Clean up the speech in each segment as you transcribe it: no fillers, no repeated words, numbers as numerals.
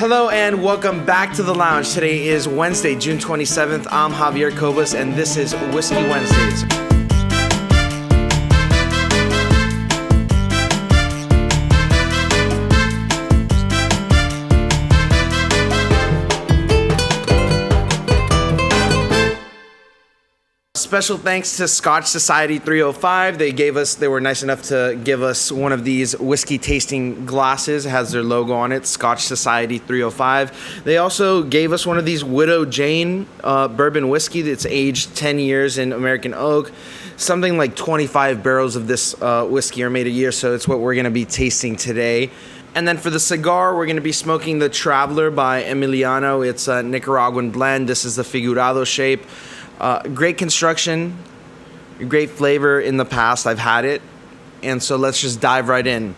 Hello and welcome back to the lounge. Today is Wednesday, June 27th. I'm Javier Cobas and this is Whiskey Wednesdays. Special thanks to Scotch Society 305. They were nice enough to give us one of these whiskey tasting glasses. It has their logo on it, Scotch Society 305. They also gave us one of these Widow Jane bourbon whiskey that's aged 10 years in American oak. Something like 25 barrels of this whiskey are made a year, so it's what we're going to be tasting today. And then for the cigar, we're going to be smoking the Traveler by Emiliano. It's a Nicaraguan blend. This is the figurado shape. Great construction, great flavor in the past. I've had it. And so let's just dive right in.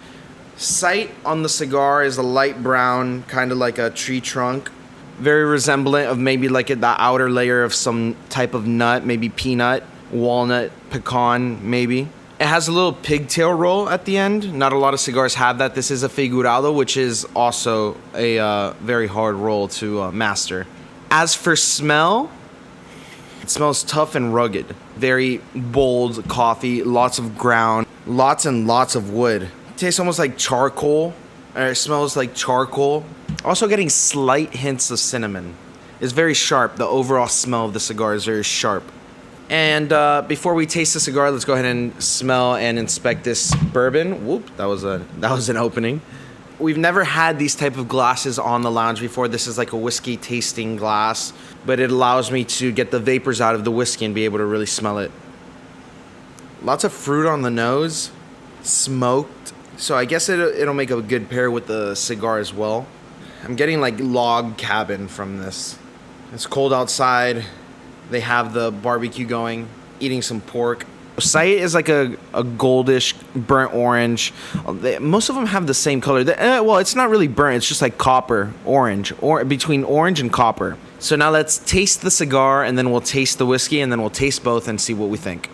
Sight on the cigar is a light brown, kind of like a tree trunk. Very resemblant of maybe like the outer layer of some type of nut, maybe peanut, walnut, pecan, maybe. It has a little pigtail roll at the end. Not a lot of cigars have that. This is a figurado, which is also a very hard roll to master. As for smell, it smells tough and rugged. Very bold coffee, lots of ground, lots and lots of wood. It tastes almost like charcoal, or it smells like charcoal. Also getting slight hints of cinnamon. It's very sharp. The overall smell of the cigar is very sharp. And before we taste the cigar, let's go ahead and smell and inspect this bourbon. Whoop, that was an opening. We've never had these type of glasses on the lounge before. This is like a whiskey tasting glass, but it allows me to get the vapors out of the whiskey and be able to really smell it. Lots of fruit on the nose, smoked. So I guess it'll make a good pair with the cigar as well. I'm getting like log cabin from this. It's cold outside. They have the barbecue going, eating some pork. Sight is like a goldish burnt orange. Most of them have the same color. Well, it's not really burnt. It's just like copper, orange, or between orange and copper. So now let's taste the cigar, and then we'll taste the whiskey, and then we'll taste both and see what we think.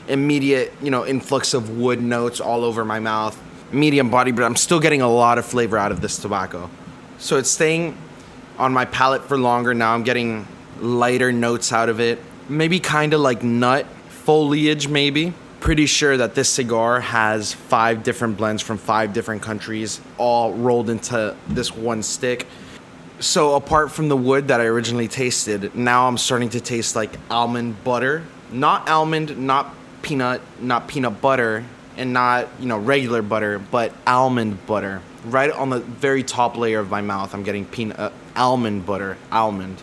Immediate, influx of wood notes all over my mouth. Medium body, but I'm still getting a lot of flavor out of this tobacco. So it's staying on my palate for longer now. I'm getting lighter notes out of it, maybe kind of like nut foliage, maybe. Pretty sure that this cigar has 5 different blends from 5 different countries all rolled into this one stick. So apart from the wood that I originally tasted, now I'm starting to taste like almond butter. Not almond, not peanut butter, and not regular butter, but almond butter. Right on the very top layer of my mouth, I'm getting almond butter, almond.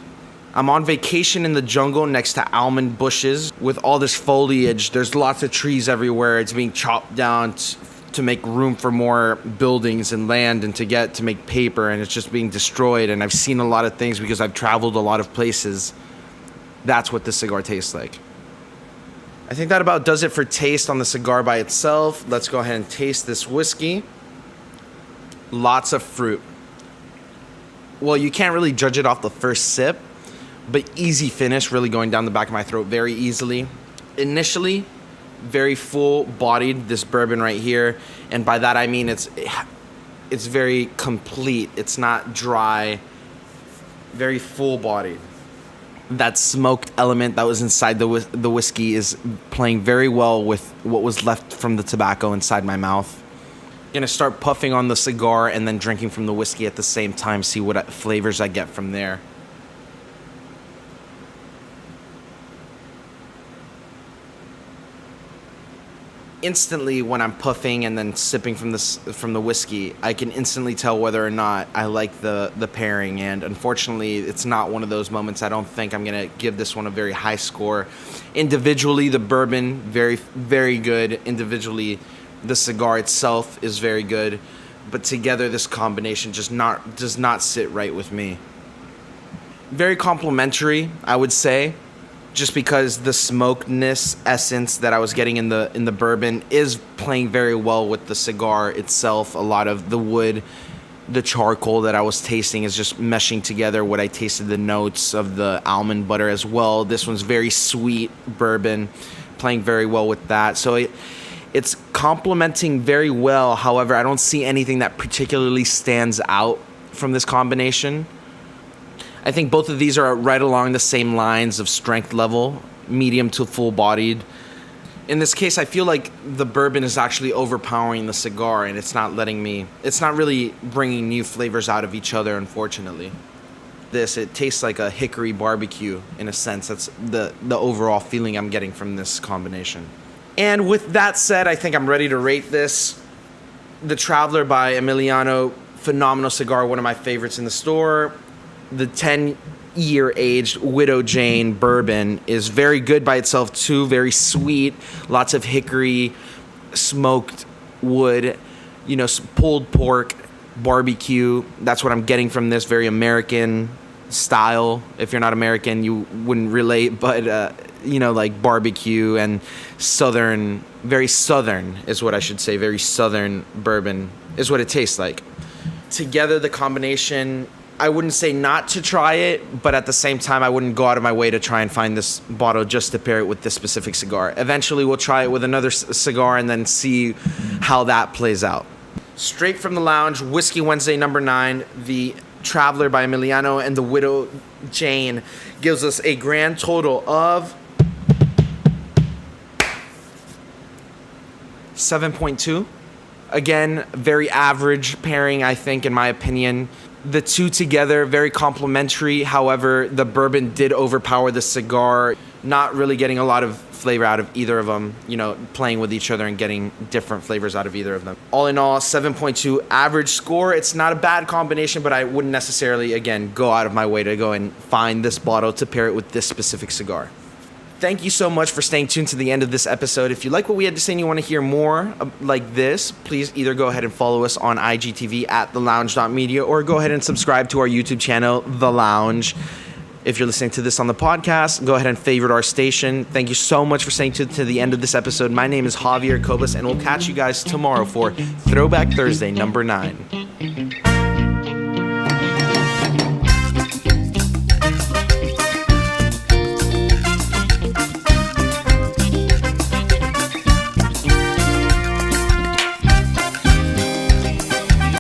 I'm on vacation in the jungle next to almond bushes with all this foliage. There's lots of trees everywhere. It's being chopped down to make room for more buildings and land and to make paper, and it's just being destroyed. And I've seen a lot of things because I've traveled a lot of places. That's what this cigar tastes like. I think that about does it for taste on the cigar by itself. Let's go ahead and taste this whiskey. Lots of fruit. Well, you can't really judge it off the first sip, but easy finish, really going down the back of my throat very easily. Initially, very full-bodied, this bourbon right here, and by that I mean it's very complete. It's not dry, very full-bodied. That smoked element that was inside the whiskey is playing very well with what was left from the tobacco inside my mouth. Gonna start puffing on the cigar and then drinking from the whiskey at the same time, see what flavors I get from there. Instantly, when I'm puffing and then sipping from the whiskey, I can instantly tell whether or not I like the pairing. And unfortunately, it's not one of those moments. I don't think I'm gonna give this one a very high score. Individually, the bourbon very, very good. Individually, the cigar itself is very good, but together this combination does not sit right with me. Very complimentary, I would say. Just because the smokedness essence that I was getting in the bourbon is playing very well with the cigar itself. A lot of the wood, the charcoal that I was tasting is just meshing together. What I tasted, the notes of the almond butter as well. This one's very sweet bourbon, playing very well with that. So It's complementing very well. However, I don't see anything that particularly stands out from this combination. I think both of these are right along the same lines of strength level, medium to full-bodied. In this case, I feel like the bourbon is actually overpowering the cigar, and it's not really bringing new flavors out of each other, unfortunately. It tastes like a hickory barbecue in a sense. That's the overall feeling I'm getting from this combination. And with that said, I think I'm ready to rate this. The Traveler by Emiliano, phenomenal cigar, one of my favorites in the store. The 10-year aged Widow Jane bourbon is very good by itself too, very sweet, lots of hickory, smoked wood, pulled pork, barbecue. That's what I'm getting from this, very American style. If you're not American, you wouldn't relate, but like barbecue and southern, very southern is what I should say, very southern bourbon is what it tastes like. Together, the combination, I wouldn't say not to try it, but at the same time, I wouldn't go out of my way to try and find this bottle just to pair it with this specific cigar. Eventually, we'll try it with another cigar and then see how that plays out. Straight from the lounge, Whiskey Wednesday number 9, the Traveler by Emiliano and the Widow Jane gives us a grand total of 7.2. Again, very average pairing, I think, in my opinion. The two together, very complementary. However, the bourbon did overpower the cigar, not really getting a lot of flavor out of either of them, playing with each other and getting different flavors out of either of them. All in all, 7.2 average score. It's not a bad combination, but I wouldn't necessarily, again, go out of my way to go and find this bottle to pair it with this specific cigar. Thank you so much for staying tuned to the end of this episode. If you like what we had to say and you want to hear more like this, please either go ahead and follow us on IGTV at thelounge.media or go ahead and subscribe to our YouTube channel, The Lounge. If you're listening to this on the podcast, go ahead and favorite our station. Thank you so much for staying tuned to the end of this episode. My name is Javier Cobas, and we'll catch you guys tomorrow for Throwback Thursday number 9.